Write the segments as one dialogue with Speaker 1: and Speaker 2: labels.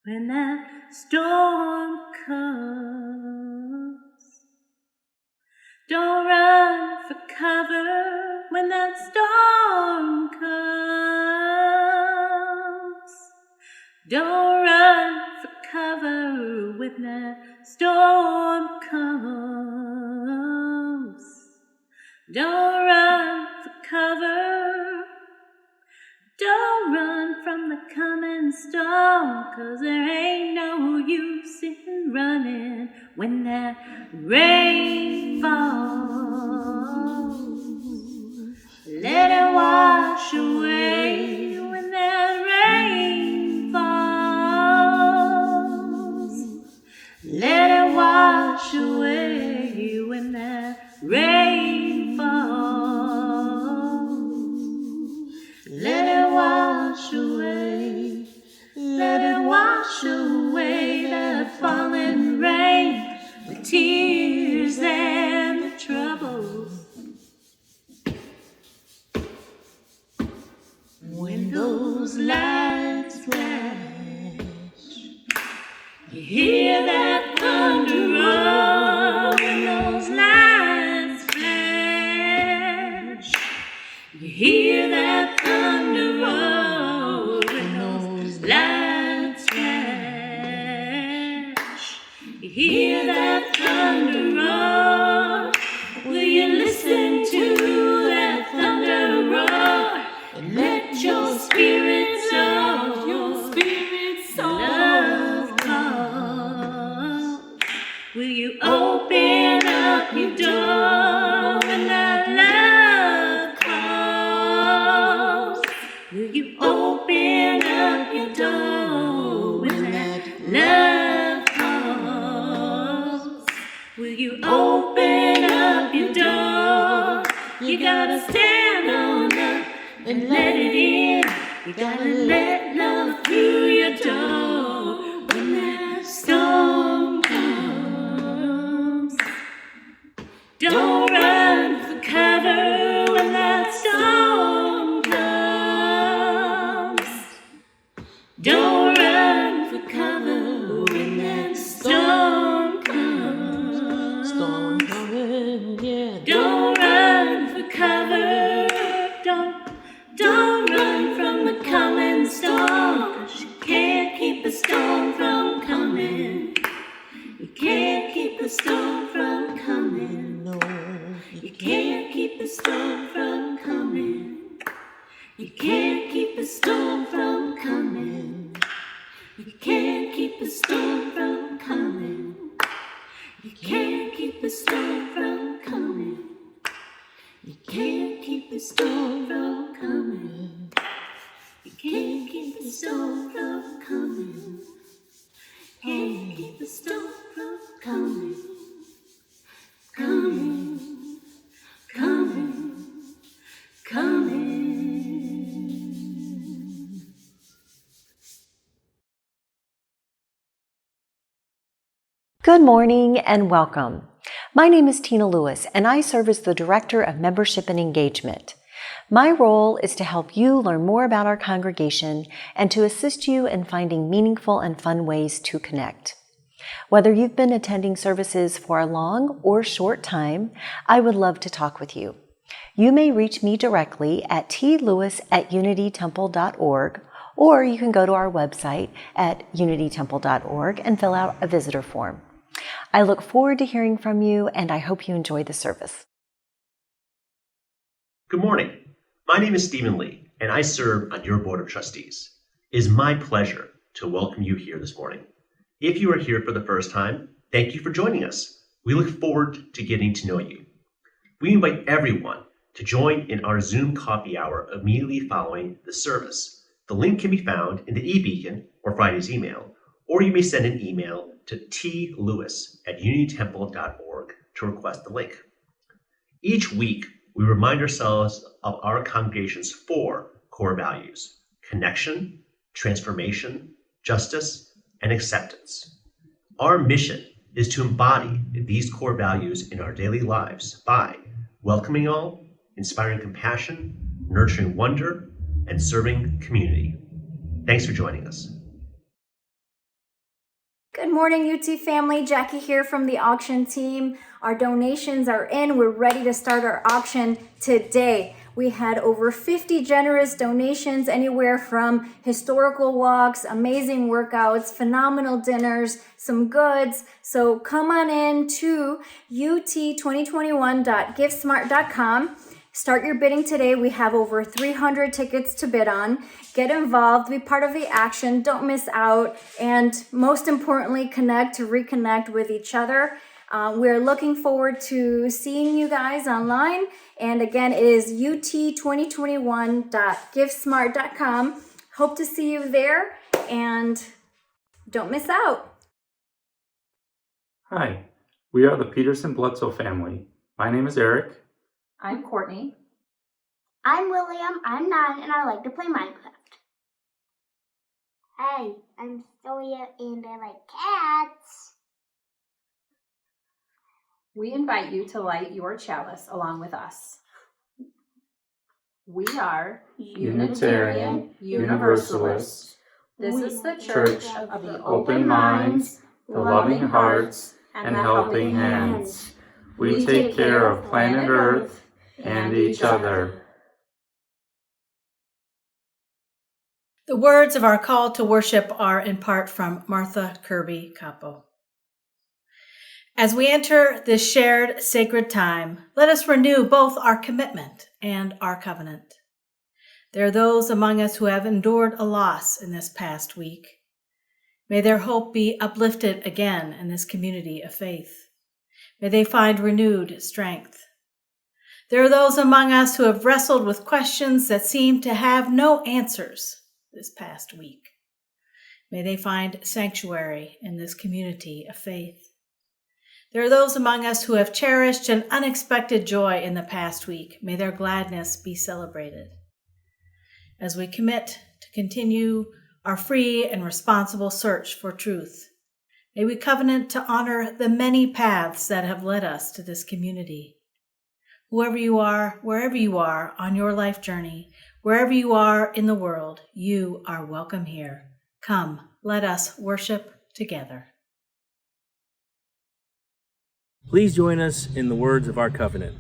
Speaker 1: when that storm comes. Don't run for cover when that storm comes. Don't run for cover when that storm comes. Don't run for cover. Don't run from the coming storm, 'cause there ain't no use in running when that rain falls. Let it wash away when that rain falls. Let it wash away when that rain falls. Let it wash away, let it wash away that falling rain, the tears and the troubles. When those lights flash, you hear that thunder roll. When those lights flash, you hear that thunder roll. When those lights flash, you hear that thunder roll. Will you listen to that thunder roll and let your spirit soar? Love call. Will you open up your door when that love calls? Will you open up your door when that love calls? Will you open up your door? You gotta stand on up and let it in. You gotta let love through your door when that storm comes. Don't run for cover when that storm comes. Don't run for cover when that storm comes.
Speaker 2: Storm coming, yeah.
Speaker 1: Don't run for cover. Don't run from the coming storm, 'cause you can't keep the storm from coming. You can't keep the storm from coming.
Speaker 2: No,
Speaker 1: You can't keep the storm from coming. You can't keep the storm from coming. You can't keep the storm from coming. You can't keep the storm from coming. You can't keep the storm from coming. You can't keep the storm from coming. Can't keep the storm from coming. Coming, coming, coming.
Speaker 3: Good morning and welcome. My name is tlewis, and I serve as the Director of Membership and Engagement. My role is to help you learn more about our congregation and to assist you in finding meaningful and fun ways to connect. Whether you've been attending services for a long or short time, I would love to talk with you. You may reach me directly at tlewis@unitytemple.org, or you can go to our website at unitytemple.org and fill out a visitor form. I look forward to hearing from you, and I hope you enjoy the service.
Speaker 4: Good morning. My name is Stephen Lee, and I serve on your Board of Trustees. It is my pleasure to welcome you here this morning. If you are here for the first time, thank you for joining us. We look forward to getting to know you. We invite everyone to join in our Zoom coffee hour immediately following the service. The link can be found in the e-beacon or Friday's email, or you may send an email to tlewis@unitytemple.org to request the link. Each week, we remind ourselves of our congregation's 4 core values: connection, transformation, justice, and acceptance. Our mission is to embody these core values in our daily lives by welcoming all, inspiring compassion, nurturing wonder, and serving community. Thanks for joining us.
Speaker 5: Good morning, UT family. Jackie here from the auction team. Our donations are in. We're ready to start our auction today. We had over 50 generous donations, anywhere from historical walks, amazing workouts, phenomenal dinners, some goods. So come on in to ut2021.givesmart.com. Start your bidding today. We have over 300 tickets to bid on. Get involved, be part of the action, don't miss out, and most importantly, connect to reconnect with each other. We're looking forward to seeing you guys online. And again, it is ut2021.givesmart.com. Hope to see you there, and don't miss out.
Speaker 6: Hi, we are the Peterson-Bledsoe family. My name is Eric.
Speaker 7: I'm Courtney.
Speaker 8: I'm William, I'm 9, and I like to play Minecraft. Hi, I'm Soya, and I like cats.
Speaker 7: We invite you to light your chalice along with us. We are
Speaker 6: Unitarian Universalists.
Speaker 7: This is the Church of the
Speaker 6: Open minds, the loving hearts, and helping hands. We take care of planet Earth and each other.
Speaker 2: The words of our call to worship are in part from Martha Kirby Capo. As we enter this shared sacred time, let us renew both our commitment and our covenant. There are those among us who have endured a loss in this past week. May their hope be uplifted again in this community of faith. May they find renewed strength. There are those among us who have wrestled with questions that seem to have no answers this past week. May they find sanctuary in this community of faith. There are those among us who have cherished an unexpected joy in the past week. May their gladness be celebrated. As we commit to continue our free and responsible search for truth, may we covenant to honor the many paths that have led us to this community. Whoever you are, wherever you are on your life journey, wherever you are in the world, you are welcome here. Come, let us worship together.
Speaker 9: Please join us in the words of our covenant.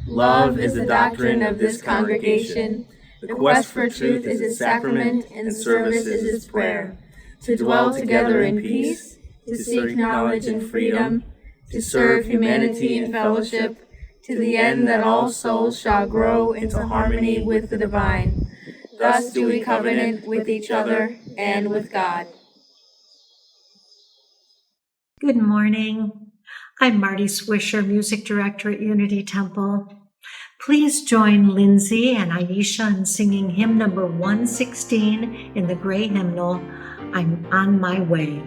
Speaker 10: Love is the doctrine of this congregation. The quest for truth is its sacrament, and service is its prayer. To dwell together in peace, to seek knowledge and freedom, to serve humanity in fellowship, to the end that all souls shall grow into harmony with the divine. Thus do we covenant with each other and with God.
Speaker 11: Good morning. I'm Marty Swisher, Music Director at Unity Temple. Please join Lindsay and Aisha in singing hymn number 116 in the Gray Hymnal, I'm on my way.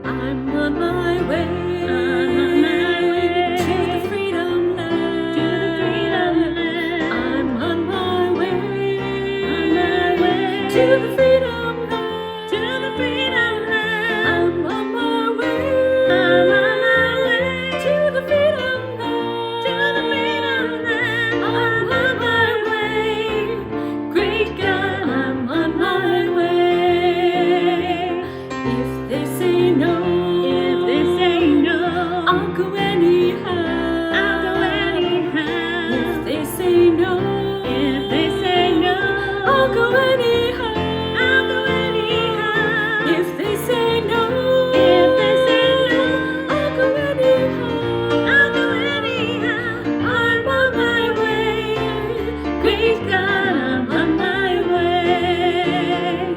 Speaker 1: I'm on my way. I'm on my way to the freedom land. To the freedom land. I'm on my way. On my way to the freedom land. To the freedom land. I'm on my way. I'm on my way to the freedom land. To the freedom land. I'm on my way. Great God, I'm on my way. If they say no, I'll go anyhow. I'll go anyhow. If they say no, I'll go anyhow. I'll go anyhow. If they say no, I'll go anyhow. I'll go anyhow. I'm on my way. Great God, I'm on my way.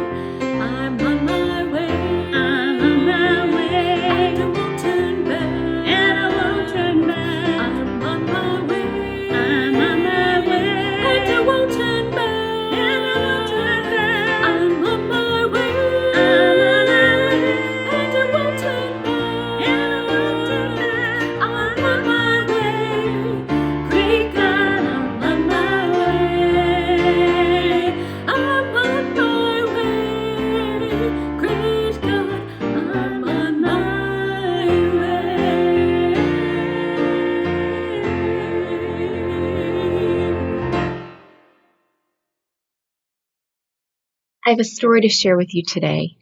Speaker 1: I'm on my way. I'm on my way. And I won't turn back. And I won't turn back. I'm on my way. I'm on my way. And I won't turn back. And I won't turn back. I'm on my way. I'm on my way. And I won't turn back. And I won't turn back. I'm on my way. Great God, I'm on my way. I'm on my way. Great God, I'm on my way.
Speaker 12: I have a story to share with you today.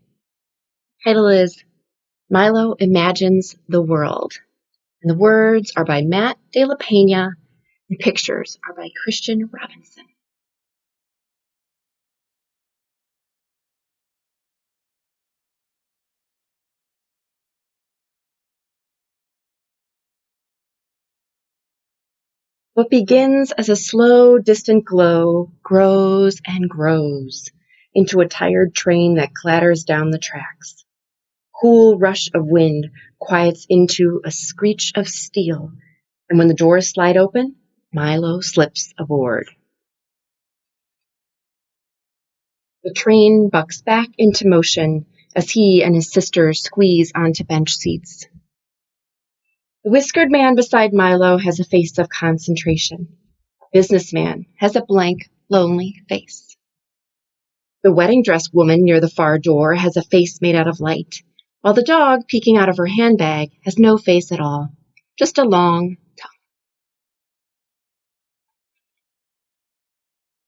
Speaker 12: Title is Milo Imagines the World. And the words are by Matt De La Pena, and pictures are by Christian Robinson. What begins as a slow, distant glow grows and grows into a tired train that clatters down the tracks. Cool rush of wind quiets into a screech of steel, and when the doors slide open, Milo slips aboard. The train bucks back into motion as he and his sister squeeze onto bench seats. The whiskered man beside Milo has a face of concentration. The businessman has a blank, lonely face. The wedding dress woman near the far door has a face made out of light, while the dog peeking out of her handbag has no face at all, just a long tongue.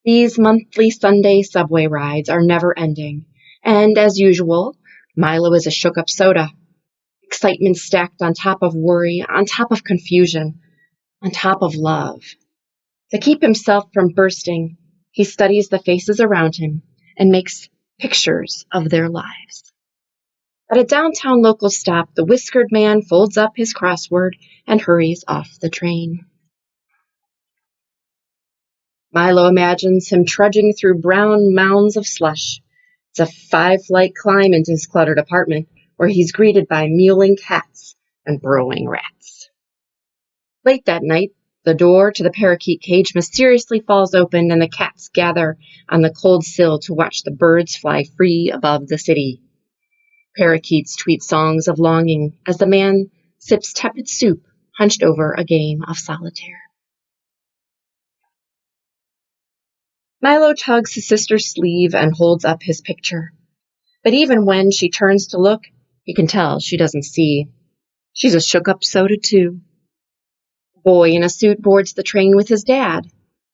Speaker 12: These monthly Sunday subway rides are never ending, and as usual, Milo is a shook-up soda. Excitement stacked on top of worry, on top of confusion, on top of love. To keep himself from bursting, he studies the faces around him and makes pictures of their lives. At a downtown local stop, the whiskered man folds up his crossword and hurries off the train. Milo imagines him trudging through brown mounds of slush. It's a 5-flight climb into his cluttered apartment, where he's greeted by mewling cats and burrowing rats. Late that night, the door to the parakeet cage mysteriously falls open and the cats gather on the cold sill to watch the birds fly free above the city. Parakeets tweet songs of longing as the man sips tepid soup hunched over a game of solitaire. Milo tugs his sister's sleeve and holds up his picture. But even when she turns to look, he can tell she doesn't see. She's a shook-up soda, too. A boy in a suit boards the train with his dad.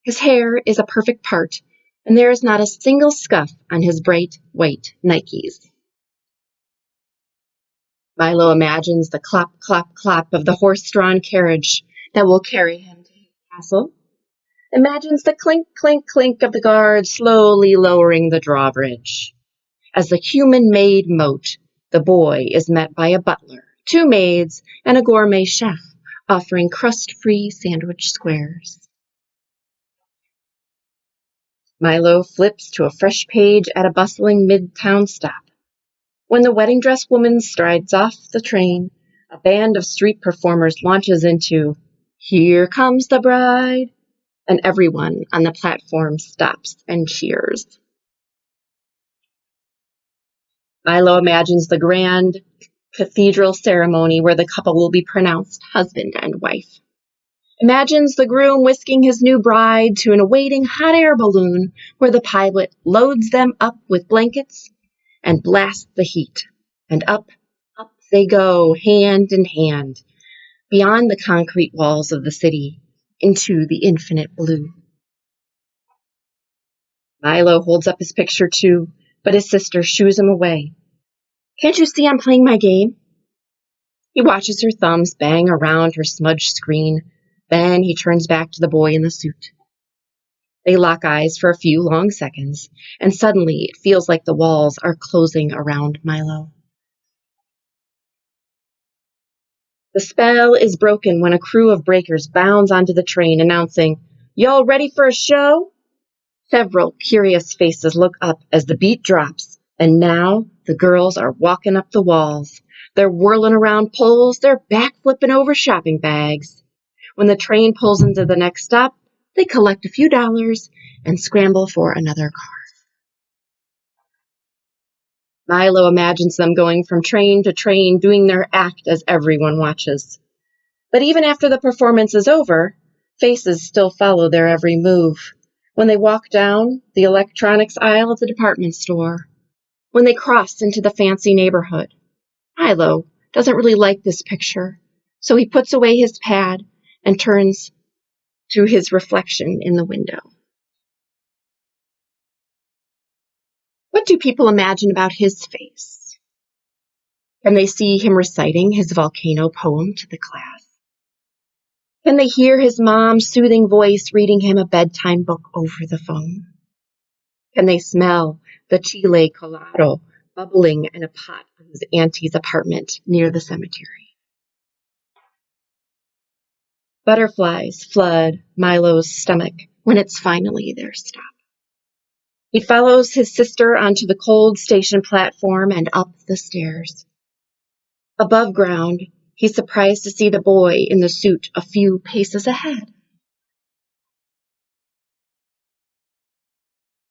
Speaker 12: His hair is a perfect part, and there is not a single scuff on his bright white Nikes. Milo imagines the clop, clop, clop of the horse-drawn carriage that will carry him to his castle. Imagines the clink, clink, clink of the guards slowly lowering the drawbridge. As the human-made moat, the boy is met by a butler, 2 maids, and a gourmet chef offering crust-free sandwich squares. Milo flips to a fresh page at a bustling midtown stop. When the wedding dress woman strides off the train, a band of street performers launches into "Here Comes the Bride," and everyone on the platform stops and cheers. Milo imagines the grand cathedral ceremony where the couple will be pronounced husband and wife. Imagines the groom whisking his new bride to an awaiting hot air balloon where the pilot loads them up with blankets and blasts the heat. And up, up they go, hand in hand, beyond the concrete walls of the city, into the infinite blue. Milo holds up his picture too, but his sister shoos him away. "Can't you see I'm playing my game?" He watches her thumbs bang around her smudged screen. Then he turns back to the boy in the suit. They lock eyes for a few long seconds, and suddenly it feels like the walls are closing around Milo. The spell is broken when a crew of breakers bounds onto the train, announcing, "Y'all ready for a show?" Several curious faces look up as the beat drops, and now the girls are walking up the walls. They're whirling around poles, they're backflipping over shopping bags. When the train pulls into the next stop, they collect a few dollars and scramble for another car. Milo imagines them going from train to train, doing their act as everyone watches. But even after the performance is over, faces still follow their every move. When they walk down the electronics aisle of the department store, when they cross into the fancy neighborhood. Milo doesn't really like this picture, so he puts away his pad and turns to his reflection in the window. What do people imagine about his face? Can they see him reciting his volcano poem to the class? Can they hear his mom's soothing voice reading him a bedtime book over the phone? Can they smell the chile colado bubbling in a pot in his auntie's apartment near the cemetery? Butterflies flood Milo's stomach when it's finally their stop. He follows his sister onto the cold station platform and up the stairs. Above ground, he's surprised to see the boy in the suit a few paces ahead.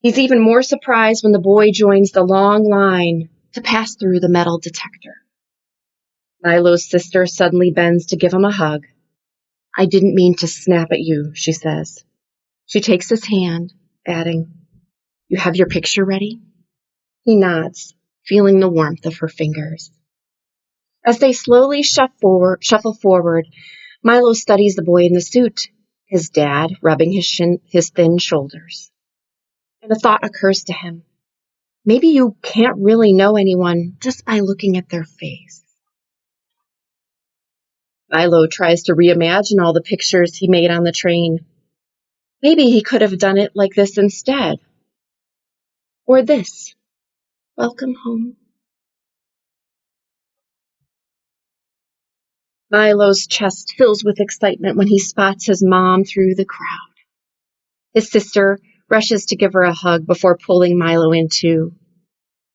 Speaker 12: He's even more surprised when the boy joins the long line to pass through the metal detector. Milo's sister suddenly bends to give him a hug. "I didn't mean to snap at you," she says. She takes his hand, adding, "You have your picture ready?" He nods, feeling the warmth of her fingers. As they slowly shuffle forward, Milo studies the boy in the suit, his dad rubbing his thin shoulders. And a thought occurs to him. Maybe you can't really know anyone just by looking at their face. Milo tries to reimagine all the pictures he made on the train. Maybe he could have done it like this instead. Or this. Welcome home. Milo's chest fills with excitement when he spots his mom through the crowd. His sister rushes to give her a hug before pulling Milo in too.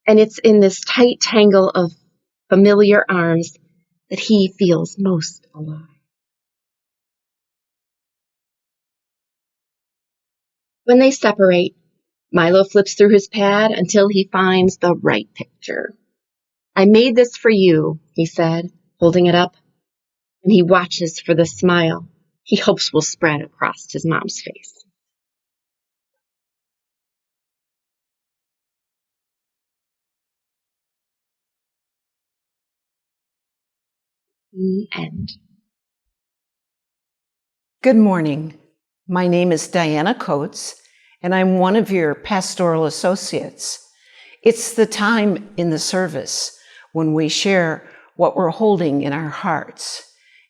Speaker 12: And it's in this tight tangle of familiar arms that he feels most alive. When they separate, Milo flips through his pad until he finds the right picture. "I made this for you," he said, holding it up, and he watches for the smile he hopes will spread across his mom's face. The end.
Speaker 13: Good morning. My name is Diana Coates, and I'm one of your pastoral associates. It's the time in the service when we share what we're holding in our hearts.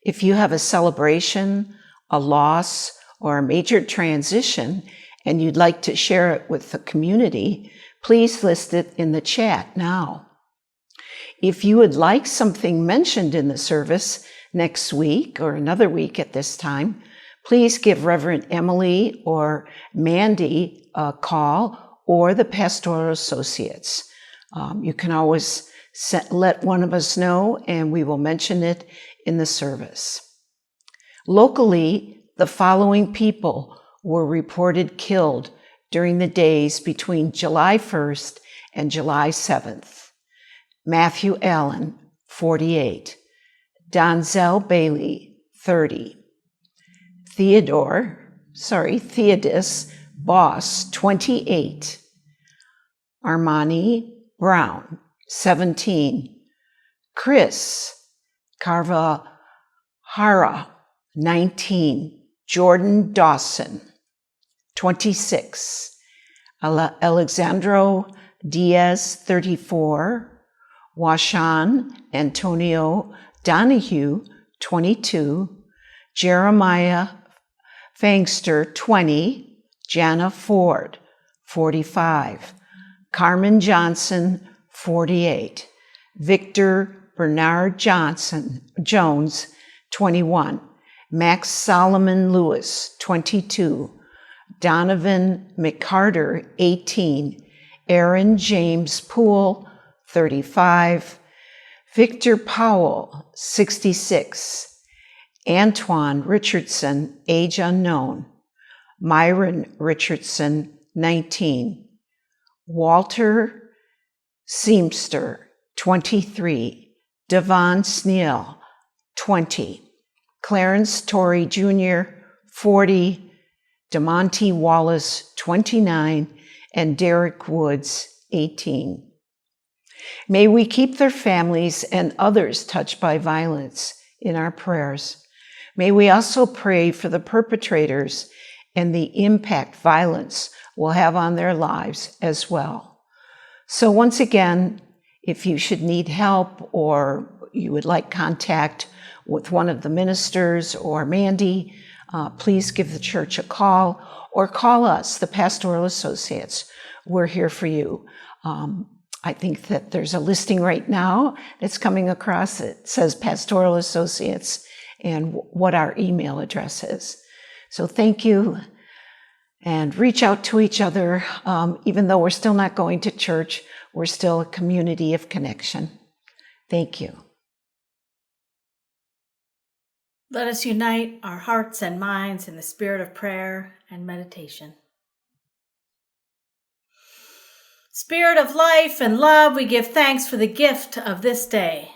Speaker 13: If you have a celebration, a loss, or a major transition, and you'd like to share it with the community, please list it in the chat now. If you would like something mentioned in the service next week or another week at this time, please give Reverend Emily or Mandy a call or the pastoral associates. You can always let one of us know and we will mention it in the service. Locally, the following people were reported killed during the days between July 1st and July 7th. Matthew Allen, 48. Donzel Bailey, 30. Theodis Boss, 28. Armani Brown, 17. Chris Carvajara, 19. Jordan Dawson, 26. Alexandro Diaz, 34. Washan Antonio Donahue, 22. Jeremiah Fangster, 20. Jana Ford, 45. Carmen Johnson, 48. Victor Bernard Jones, 21. Max Solomon Lewis, 22. Donovan McCarter, 18. Aaron James Poole, 35. Victor Powell, 66. Antoine Richardson, age unknown. Myron Richardson, 19. Walter Seamster, 23. Devon Sneal, 20. Clarence Torrey Jr., 40. DeMonte Wallace, 29. And Derek Woods, 18. May we keep their families and others touched by violence in our prayers. May we also pray for the perpetrators and the impact violence will have on their lives as well. So once again, If you should need help or you would like contact with one of the ministers or Mandy, please give the church a call or call us, the Pastoral Associates. We're here for you. I think that there's a listing right now that's coming across. It says Pastoral Associates and what our email address is. So thank you, and reach out to each other. Even though we're still not going to church, we're still a community of connection. Thank you.
Speaker 2: Let us unite our hearts and minds in the spirit of prayer and meditation. Spirit of life and love, we give thanks for the gift of this day,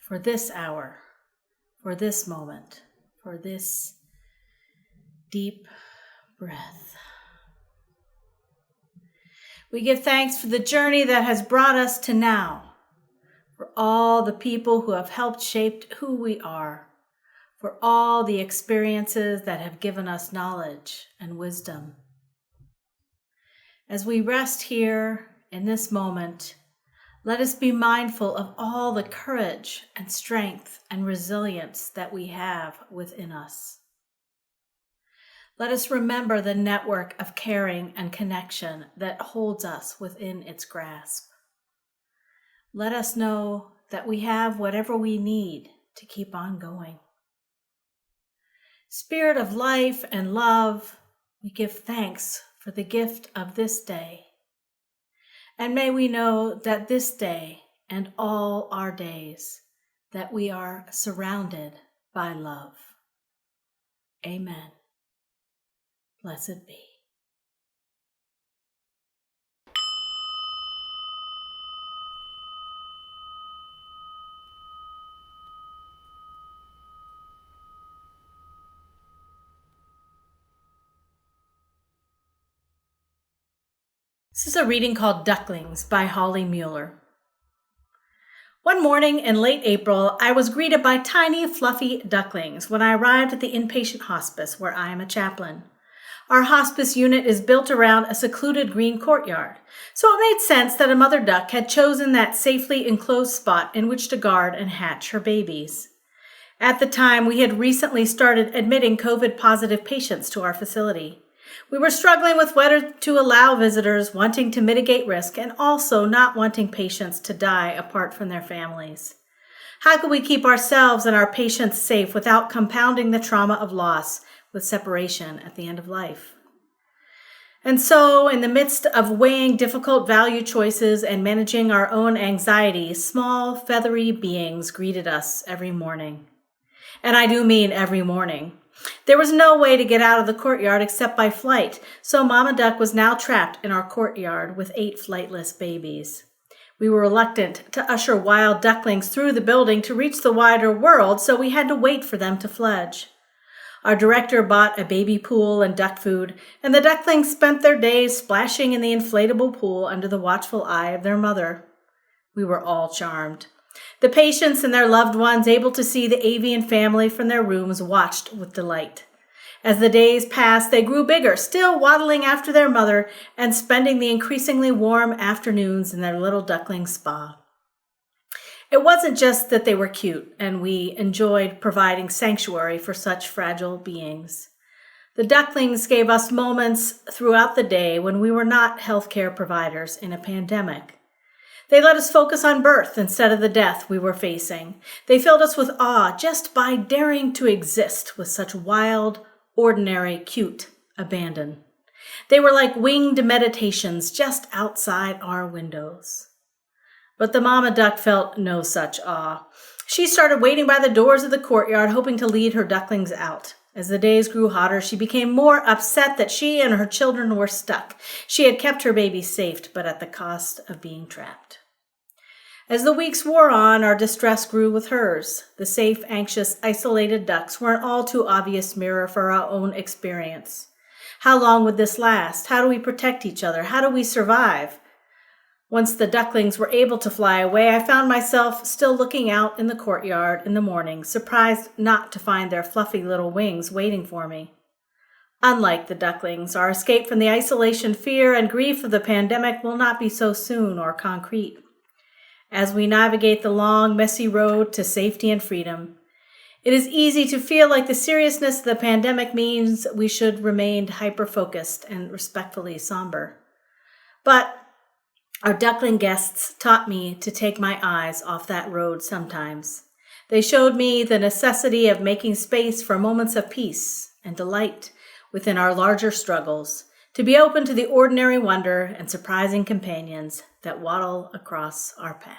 Speaker 2: for this hour, for this moment, for this deep breath. We give thanks for the journey that has brought us to now, for all the people who have helped shape who we are, for all the experiences that have given us knowledge and wisdom. As we rest here in this moment, let us be mindful of all the courage and strength and resilience that we have within us. Let us remember the network of caring and connection that holds us within its grasp. Let us know that we have whatever we need to keep on going. Spirit of life and love, we give thanks for the gift of this day. And may we know that this day and all our days, that we are surrounded by love. Amen. Blessed be. This is a reading called Ducklings by Holly Mueller. One morning in late April, I was greeted by tiny, fluffy ducklings when I arrived at the inpatient hospice where I am a chaplain. Our hospice unit is built around a secluded green courtyard, so it made sense that a mother duck had chosen that safely enclosed spot in which to guard and hatch her babies. At the time, we had recently started admitting COVID-positive patients to our facility. We were struggling with whether to allow visitors, wanting to mitigate risk and also not wanting patients to die apart from their families. How could we keep ourselves and our patients safe without compounding the trauma of loss with separation at the end of life? And so, in the midst of weighing difficult value choices and managing our own anxieties, small, feathery beings greeted us every morning. And I do mean every morning. There was no way to get out of the courtyard except by flight, so Mama Duck was now trapped in our courtyard with 8 flightless babies. We were reluctant to usher wild ducklings through the building to reach the wider world, so we had to wait for them to fledge. Our director bought a baby pool and duck food, and the ducklings spent their days splashing in the inflatable pool under the watchful eye of their mother. We were all charmed. The patients and their loved ones, able to see the avian family from their rooms, watched with delight. As the days passed, they grew bigger, still waddling after their mother and spending the increasingly warm afternoons in their little duckling spa. It wasn't just that they were cute, and we enjoyed providing sanctuary for such fragile beings. The ducklings gave us moments throughout the day when we were not healthcare providers in a pandemic. They let us focus on birth instead of the death we were facing. They filled us with awe just by daring to exist with such wild, ordinary, cute abandon. They were like winged meditations just outside our windows. But the mama duck felt no such awe. She started waiting by the doors of the courtyard, hoping to lead her ducklings out. As the days grew hotter, she became more upset that she and her children were stuck. She had kept her babies safe, but at the cost of being trapped. As the weeks wore on, our distress grew with hers. The safe, anxious, isolated ducks were an all too obvious mirror for our own experience. How long would this last? How do we protect each other? How do we survive? Once the ducklings were able to fly away, I found myself still looking out in the courtyard in the morning, surprised not to find their fluffy little wings waiting for me. Unlike the ducklings, our escape from the isolation, fear, and grief of the pandemic will not be so soon or concrete. as we navigate the long, messy road to safety and freedom. It is easy to feel like the seriousness of the pandemic means we should remain hyper-focused and respectfully somber. But our duckling guests taught me to take my eyes off that road sometimes. They showed me the necessity of making space for moments of peace and delight within our larger struggles, to be open to the ordinary wonder and surprising companions that waddle across our path.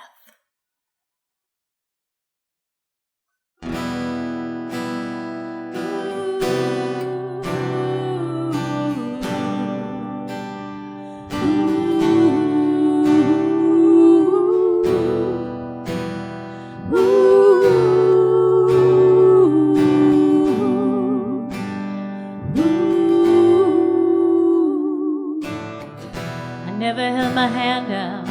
Speaker 1: Never held my hand out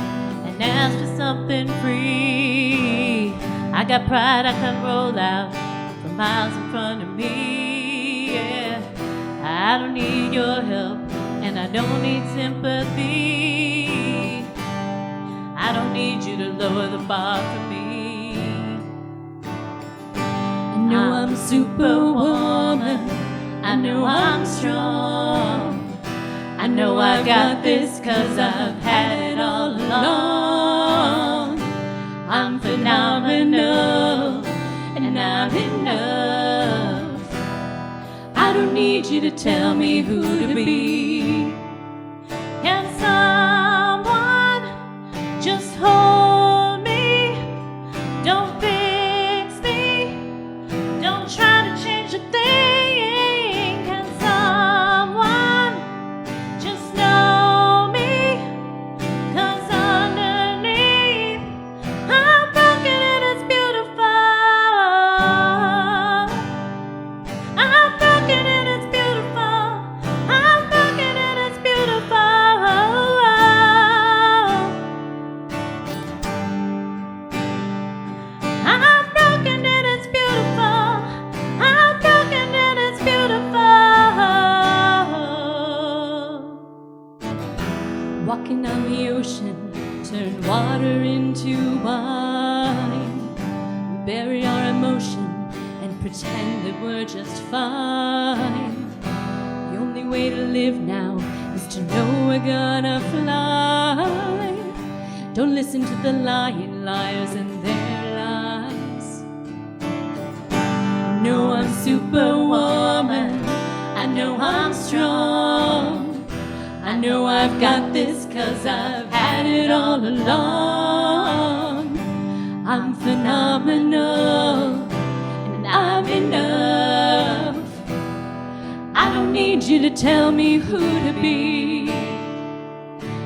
Speaker 1: and asked for something free. I got pride I can roll out for miles in front of me. Yeah, I don't need your help and I don't need sympathy. I don't need you to lower the bar for me. I know I'm a superwoman. I know I'm strong. I know I got this 'cause I've had it all along. I'm phenomenal and I'm enough. I don't need you to tell me who to be. Can someone just hold me? Don't fix me. Don't try to change a thing. Can someone just know me? 'Cause underneath I'm broken and it's beautiful. I'm broken and it's beautiful. I'm broken and it's beautiful. I'm broken and it's beautiful. I'm broken and it's beautiful. Walking on the ocean, turn water into wine. We bury our emotion and pretend that we're just fine. The only way to live now is to know we're gonna fly. Don't listen to the lying liars and their lies. I know I'm superwoman. I know I'm strong. I know I've got this 'cause I've had it all along. I'm phenomenal and I'm enough. I don't need you to tell me who to be.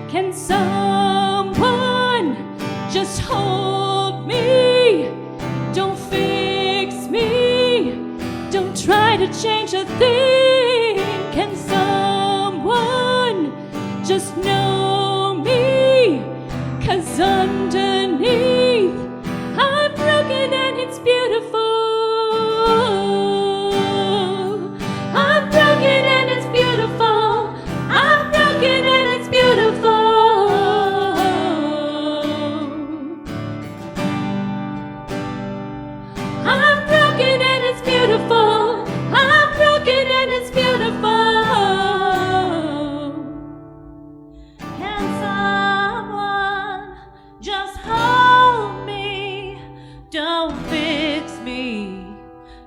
Speaker 1: Can someone just hold me? Don't fix me. Don't try to change a thing. Can someone just know me? 'Cause underneath I'm broken and it's beautiful. I'm broken and it's beautiful. I'm broken and it's beautiful. I'm broken and it's beautiful. I'm broken and it's beautiful. Can someone just hold me? Don't fix me.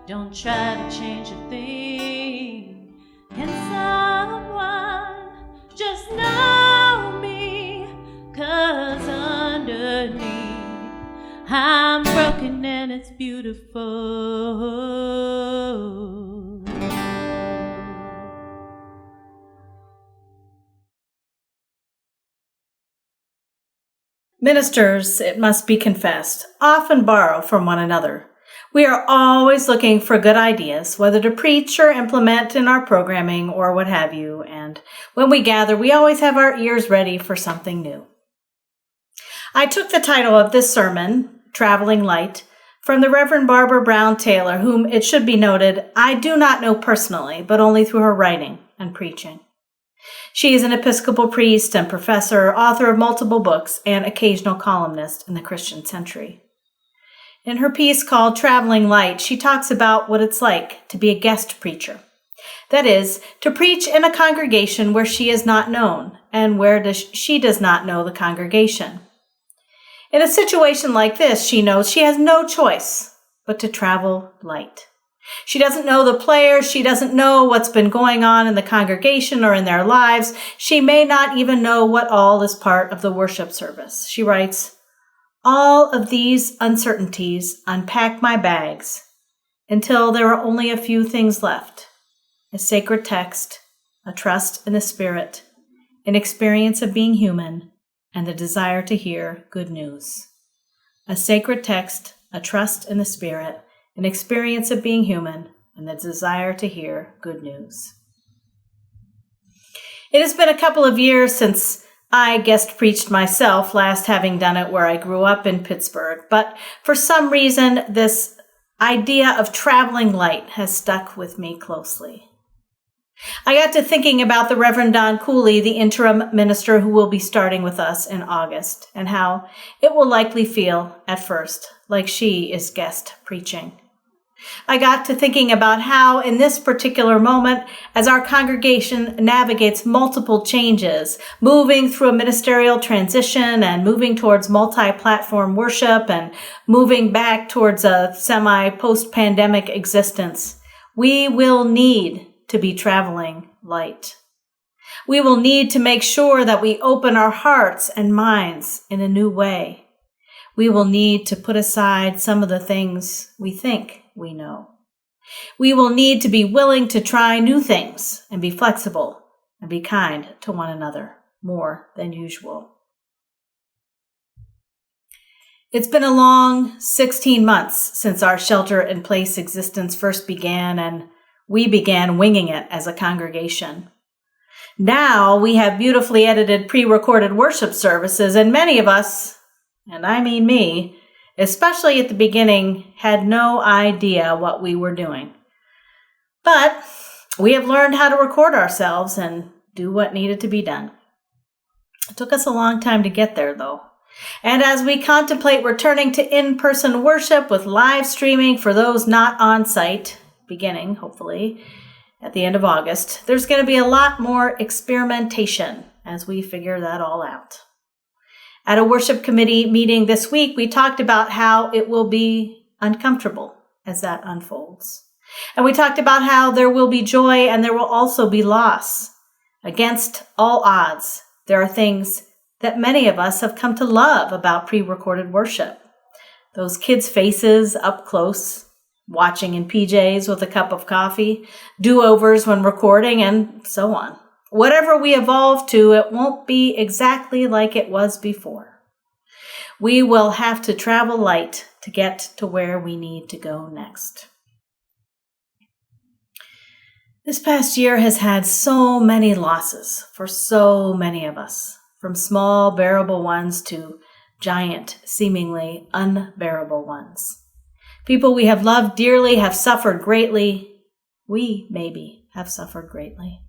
Speaker 1: Don't try to change a thing. Can someone just know me? 'Cause underneath I'm broken and it's beautiful.
Speaker 2: Ministers, it must be confessed, often borrow from one another. We are always looking for good ideas, whether to preach or implement in our programming or what have you, and when we gather, we always have our ears ready for something new. I took the title of this sermon, Traveling Light, from the Reverend Barbara Brown Taylor, whom, it should be noted, I do not know personally, but only through her writing and preaching. She is an Episcopal priest and professor, author of multiple books, and occasional columnist in the Christian Century. In her piece called Traveling Light, she talks about what it's like to be a guest preacher. That is, to preach in a congregation where she is not known and where she does not know the congregation. In a situation like this, she knows she has no choice but to travel light. She doesn't know the players. She doesn't know what's been going on in the congregation or in their lives. She may not even know what all is part of the worship service. She writes, "All of these uncertainties unpack my bags until there are only a few things left: a sacred text, a trust in the Spirit, an experience of being human, and the desire to hear good news." A sacred text, a trust in the Spirit, an experience of being human, and the desire to hear good news. It has been a couple of years since I guest preached myself, last having done it where I grew up in Pittsburgh, but for some reason, this idea of traveling light has stuck with me closely. I got to thinking about the Reverend Don Cooley, the interim minister who will be starting with us in August, and how it will likely feel, at first, like she is guest preaching. I got to thinking about how, in this particular moment, as our congregation navigates multiple changes, moving through a ministerial transition and moving towards multi-platform worship and moving back towards a semi-post-pandemic existence, we will need to be traveling light. We will need to make sure that we open our hearts and minds in a new way. We will need to put aside some of the things we think we know. We will need to be willing to try new things and be flexible and be kind to one another more than usual. It's been a long 16 months since our shelter-in-place existence first began, and we began winging it as a congregation. Now we have beautifully edited pre-recorded worship services, and many of us, and I mean me, especially at the beginning, had no idea what we were doing. But we have learned how to record ourselves and do what needed to be done. It took us a long time to get there, though. And as we contemplate returning to in-person worship with live streaming for those not on site, beginning, hopefully, at the end of August, there's going to be a lot more experimentation as we figure that all out. At a worship committee meeting this week, we talked about how it will be uncomfortable as that unfolds. And we talked about how there will be joy and there will also be loss. Against all odds, there are things that many of us have come to love about pre-recorded worship. Those kids' faces up close, watching in PJs with a cup of coffee, do-overs when recording, and so on. Whatever we evolve to, it won't be exactly like it was before. We will have to travel light to get to where we need to go next. This past year has had so many losses for so many of us, from small, bearable ones to giant, seemingly unbearable ones. People we have loved dearly have suffered greatly. We, maybe, have suffered greatly.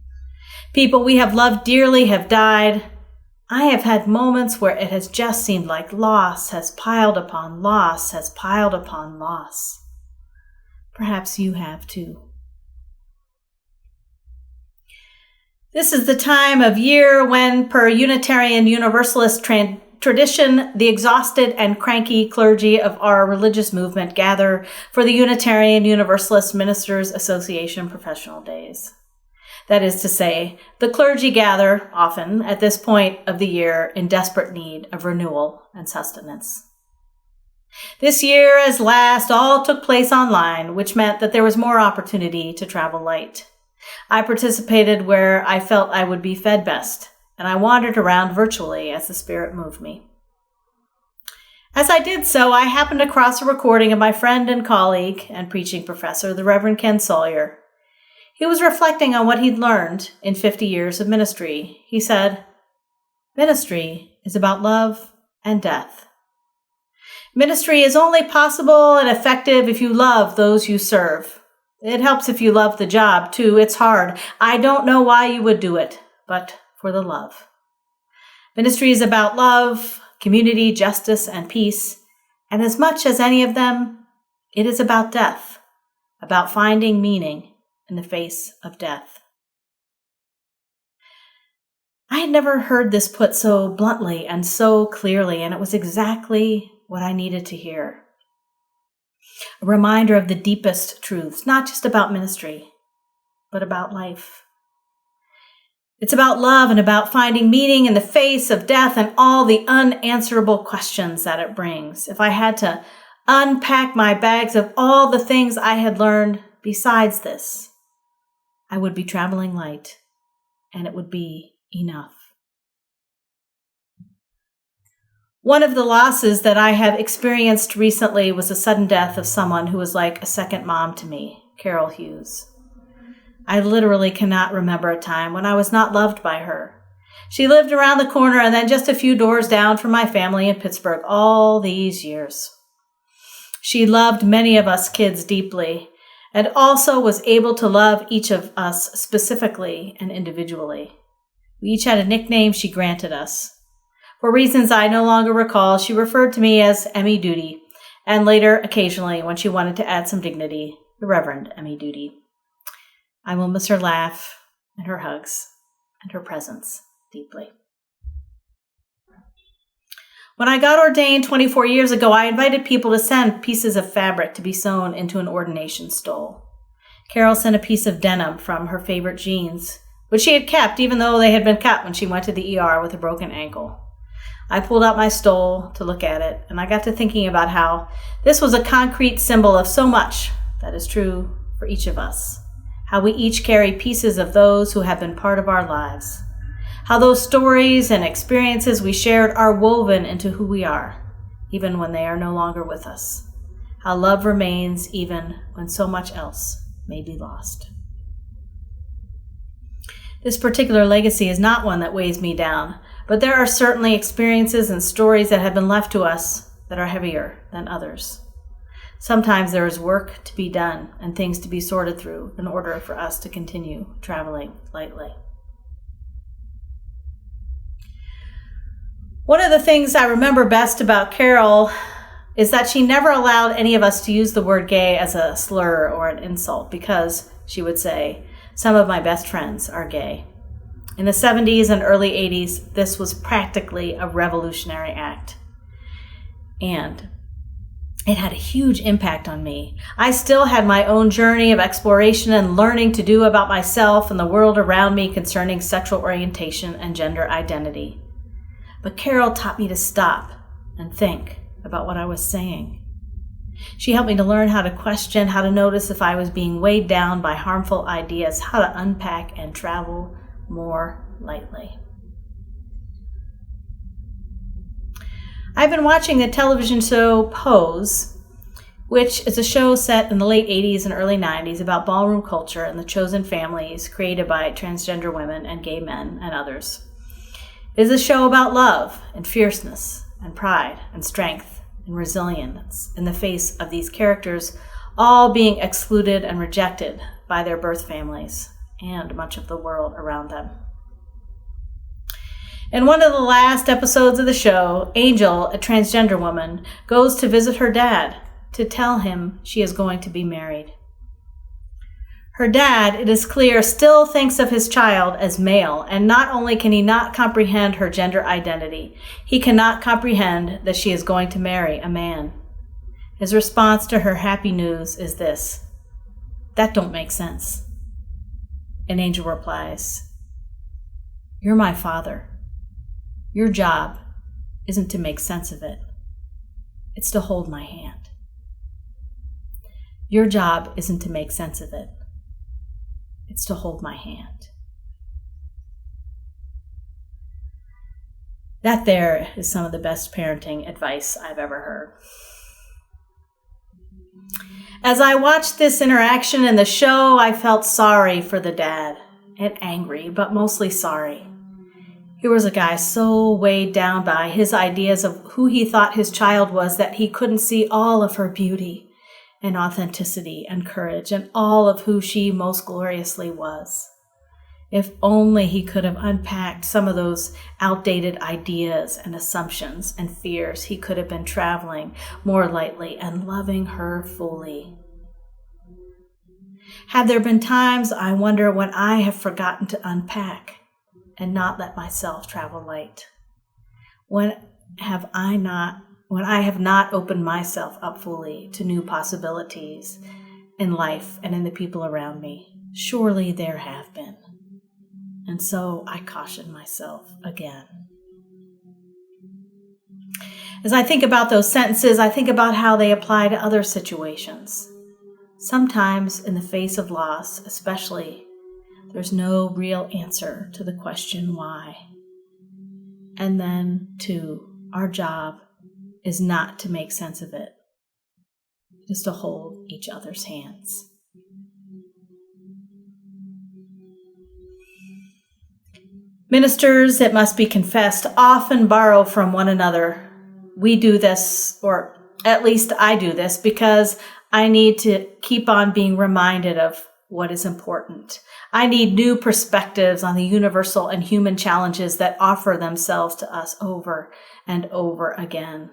Speaker 2: People we have loved dearly have died. I have had moments where it has just seemed like loss has piled upon loss has piled upon loss. Perhaps you have too. This is the time of year when, per Unitarian Universalist tradition, the exhausted and cranky clergy of our religious movement gather for the Unitarian Universalist Ministers Association Professional Days. That is to say, the clergy gather, often at this point of the year, in desperate need of renewal and sustenance. This year, as last, all took place online, which meant that there was more opportunity to travel light. I participated where I felt I would be fed best, and I wandered around virtually as the Spirit moved me. As I did so, I happened across a recording of my friend and colleague and preaching professor, the Reverend Ken Sawyer. He was reflecting on what he'd learned in 50 years of ministry. He said, "Ministry is about love and death. Ministry is only possible and effective if you love those you serve. It helps if you love the job, too. It's hard. I don't know why you would do it, but but for the love. Ministry is about love, community, justice, and peace. And as much as any of them, it is about death, about finding meaning in the face of death. I had never heard this put so bluntly and so clearly, and it was exactly what I needed to hear. A reminder of the deepest truths, not just about ministry, but about life. It's about love and about finding meaning in the face of death and all the unanswerable questions that it brings. If I had to unpack my bags of all the things I had learned besides this, I would be traveling light, and it would be enough. One of the losses that I have experienced recently was the sudden death of someone who was like a second mom to me, Carol Hughes. I literally cannot remember a time when I was not loved by her. She lived around the corner and then just a few doors down from my family in Pittsburgh all these years. She loved many of us kids deeply and also was able to love each of us specifically and individually. We each had a nickname she granted us. For reasons I no longer recall, she referred to me as Emmy Duty, and later, occasionally, when she wanted to add some dignity, the Reverend Emmy Duty. I will miss her laugh and her hugs and her presence deeply. When I got ordained 24 years ago, I invited people to send pieces of fabric to be sewn into an ordination stole. Carol sent a piece of denim from her favorite jeans, which she had kept even though they had been cut when she went to the ER with a broken ankle. I pulled out my stole to look at it, and I got to thinking about how this was a concrete symbol of so much that is true for each of us. How we each carry pieces of those who have been part of our lives. How those stories and experiences we shared are woven into who we are, even when they are no longer with us. How love remains even when so much else may be lost. This particular legacy is not one that weighs me down, but there are certainly experiences and stories that have been left to us that are heavier than others. Sometimes there is work to be done and things to be sorted through in order for us to continue traveling lightly. One of the things I remember best about Carol is that she never allowed any of us to use the word gay as a slur or an insult because, she would say, some of my best friends are gay. In the 70s and early 80s, this was practically a revolutionary act. And it had a huge impact on me. I still had my own journey of exploration and learning to do about myself and the world around me concerning sexual orientation and gender identity. But Carol taught me to stop and think about what I was saying. She helped me to learn how to question, how to notice if I was being weighed down by harmful ideas, how to unpack and travel more lightly. I've been watching the television show Pose, which is a show set in the late 80s and early 90s about ballroom culture and the chosen families created by transgender women and gay men and others. It is a show about love and fierceness and pride and strength and resilience in the face of these characters all being excluded and rejected by their birth families and much of the world around them. In one of the last episodes of the show, Angel, a transgender woman, goes to visit her dad to tell him she is going to be married. Her dad, it is clear, still thinks of his child as male, and not only can he not comprehend her gender identity, he cannot comprehend that she is going to marry a man. His response to her happy news is this: "That don't make sense." And Angel replies, "You're my father. Your job isn't to make sense of it. It's to hold my hand. Your job isn't to make sense of it. It's to hold my hand." That there is some of the best parenting advice I've ever heard. As I watched this interaction in the show, I felt sorry for the dad and angry, but mostly sorry. Here was a guy so weighed down by his ideas of who he thought his child was that he couldn't see all of her beauty and authenticity and courage and all of who she most gloriously was. If only he could have unpacked some of those outdated ideas and assumptions and fears, he could have been traveling more lightly and loving her fully. Have there been times, I wonder, when I have forgotten to unpack and not let myself travel light? When I have not opened myself up fully to new possibilities in life and in the people around me? Surely there have been. And so I caution myself again. As I think about those sentences, I think about how they apply to other situations. Sometimes in the face of loss, especially, there's no real answer to the question why. And then, too, our job is not to make sense of it. It is to hold each other's hands. Ministers, it must be confessed, often borrow from one another. We do this, or at least I do this, because I need to keep on being reminded of what is important. I need new perspectives on the universal and human challenges that offer themselves to us over and over again.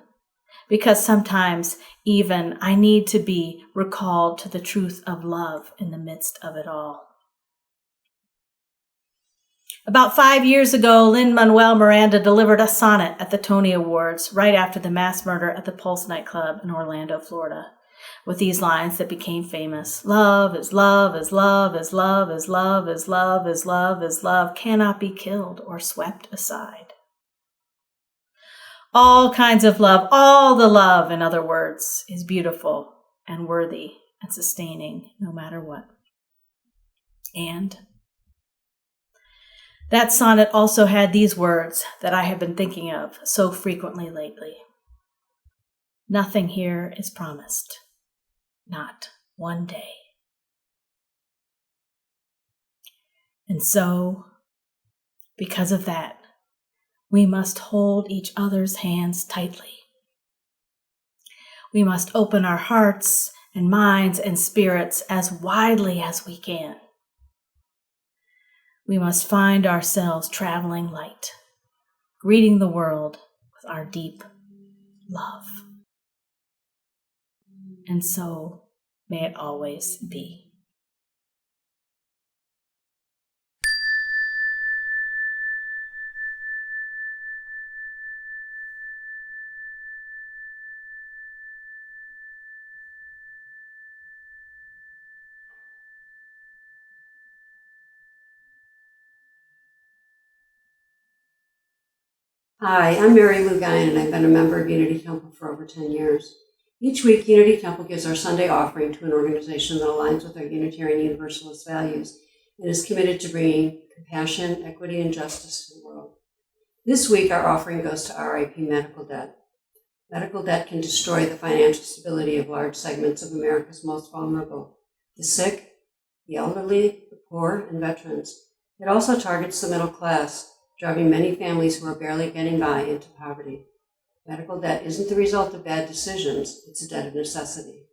Speaker 2: Because sometimes even I need to be recalled to the truth of love in the midst of it all. About 5 years ago, Lin-Manuel Miranda delivered a sonnet at the Tony Awards right after the mass murder at the Pulse nightclub in Orlando, Florida, with these lines that became famous. Love is love is love is love is love is love is love is love, cannot be killed or swept aside. All kinds of love, all the love, in other words, is beautiful and worthy and sustaining no matter what. And that sonnet also had these words that I have been thinking of so frequently lately. Nothing here is promised, not one day. And so, because of that, we must hold each other's hands tightly. We must open our hearts and minds and spirits as widely as we can. We must find ourselves traveling light, greeting the world with our deep love. And so may it always be.
Speaker 14: Hi, I'm Mary Lou Guyan, and I've been a member of Unity Temple for over 10 years. Each week, Unity Temple gives our Sunday offering to an organization that aligns with our Unitarian Universalist values and is committed to bringing compassion, equity, and justice to the world. This week, our offering goes to RIP medical debt. Medical debt can destroy the financial stability of large segments of America's most vulnerable, the sick, the elderly, the poor, and veterans. It also targets the middle class, driving many families who are barely getting by into poverty. Medical debt isn't the result of bad decisions, it's a debt of necessity.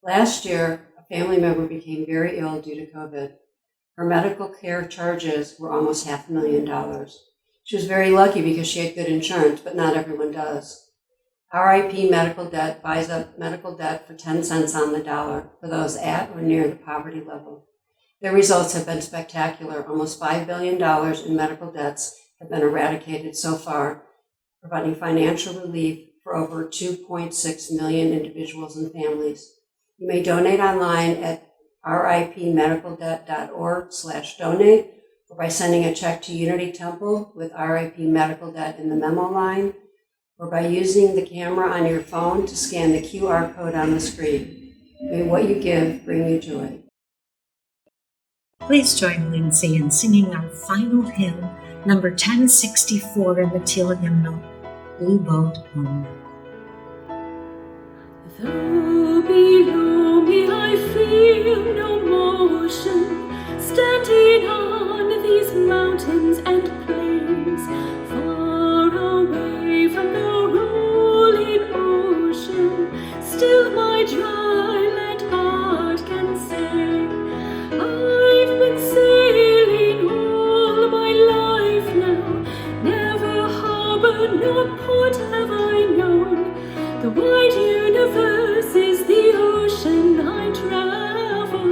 Speaker 14: Last year, a family member became very ill due to COVID. Her medical care charges were almost $500,000. She was very lucky because she had good insurance, but not everyone does. RIP Medical Debt buys up medical debt for 10 cents on the dollar for those at or near the poverty level. Their results have been spectacular. Almost $5 billion in medical debts have been eradicated so far, providing financial relief for over 2.6 million individuals and families. You may donate online at ripmedicaldebt.org/donate or by sending a check to Unity Temple with RIP Medical Debt in the memo line, or by using the camera on your phone to scan the QR code on the screen. May what you give bring you joy.
Speaker 11: Please join Lindsay in singing our final hymn, number 1064 in the Teal hymnal, Blue Boat Home.
Speaker 1: Though below me I feel no motion, standing on these mountains and plains, far away from the rolling ocean, still my dry land heart can say, I've been sailing wide universe is the ocean I travel,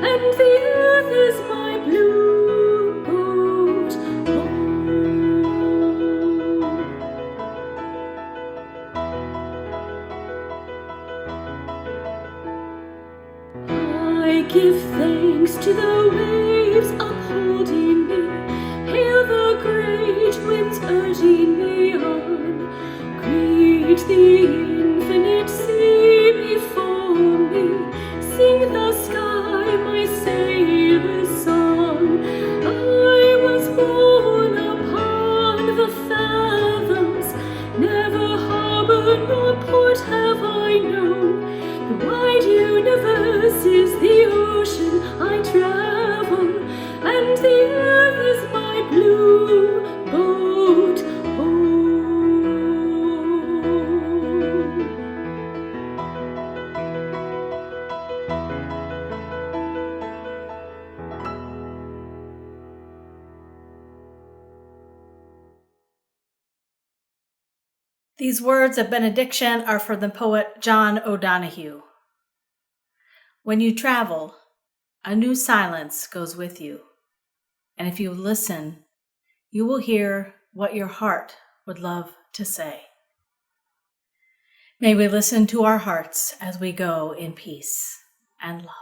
Speaker 1: and the earth is my blue boat home. I give thanks to the waves upholding me, hail the great winds urging me on, greet the infinite sea before me, sing the sky my sailor's song. I was born upon the fathoms, never harbor nor port have I known. The wide universe is the ocean I travel, and the earth is my blue boat home.
Speaker 2: These words of benediction are from the poet John O'Donohue. When you travel, a new silence goes with you, and if you listen, you will hear what your heart would love to say. May we listen to our hearts as we go in peace and love.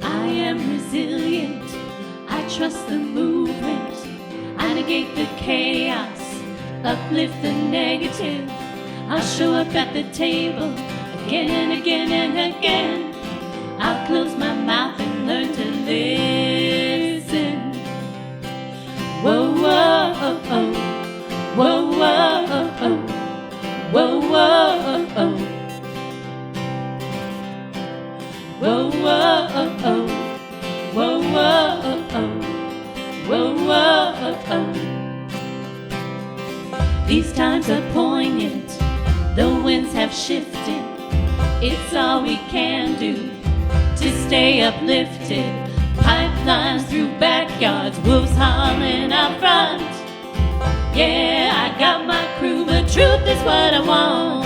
Speaker 1: I am resilient, I trust the movement, I negate the chaos, uplift the negative. I'll show up at the table again and again and again. I'll close my mouth and learn to listen. Whoa, whoa, oh, oh. Whoa, whoa, oh, oh. Whoa, whoa, oh, oh. Whoa, whoa, oh, oh. Whoa, whoa, oh, oh. Whoa, whoa, oh, oh. These times are poignant, the winds have shifted. It's all we can do to stay uplifted. Pipelines through backyards, wolves howling out front. Yeah, I got my crew, but truth is what I want.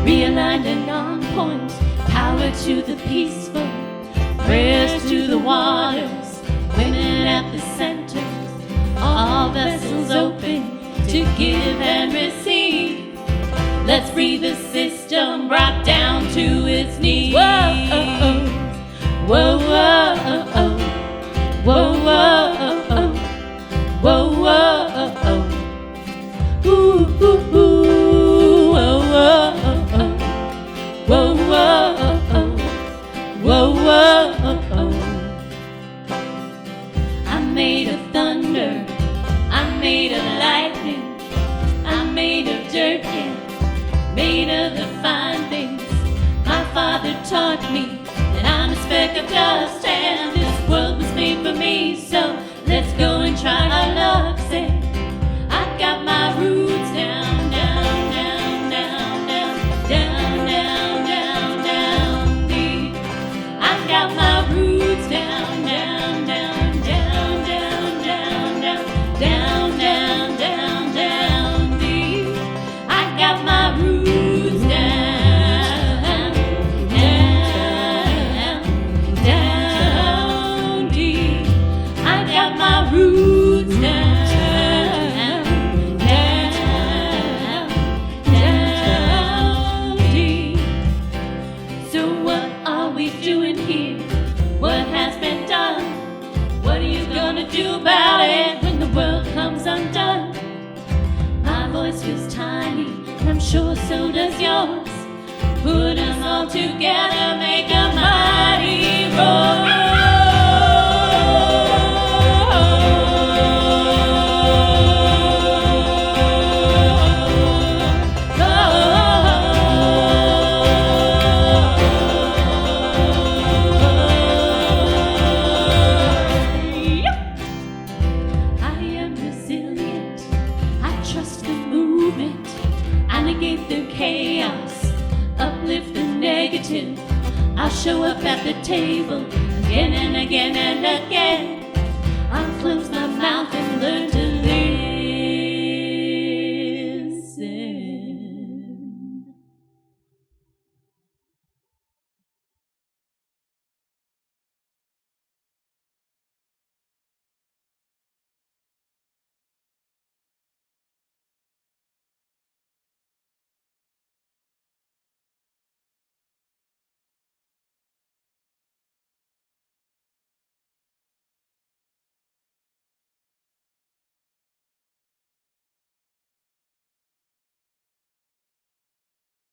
Speaker 1: Realigned and on point, power to the peaceful, prayers to the waters, women at the centers, all vessels open to give and receive. Let's free the system, brought down to its knees. Whoa, oh, oh. Whoa, whoa, oh, oh. Whoa, whoa, oh, oh. Whoa, whoa, oh, oh. Ooh, ooh, ooh. Whoa, whoa, oh, oh. Whoa, whoa, oh, oh. Whoa, whoa, oh, oh. I'm made of thunder, I'm made of lightning, I'm made of dirt, yeah, made of the fine things my father taught me, that I'm a speck of dust and this world was made for me. So let's go and try our luck. Say, I got my roots down, down, down, down, down, down, down, down, down deep. I got my roots down, down, down, down, down, down, down, down, down, down, down deep. I got my roots down, down, down deep. I got my roots down, down, down deep. So what are we doing here? What has been done? What are you gonna do about it when the world comes undone? My voice feels tiny, and I'm sure so does yours. Put us all together, make a mighty roar. I am resilient, I trust the movement, I negate the chaos, uplift the negative. I'll show up at the table again and again and again. I'll close my mouth and learn to live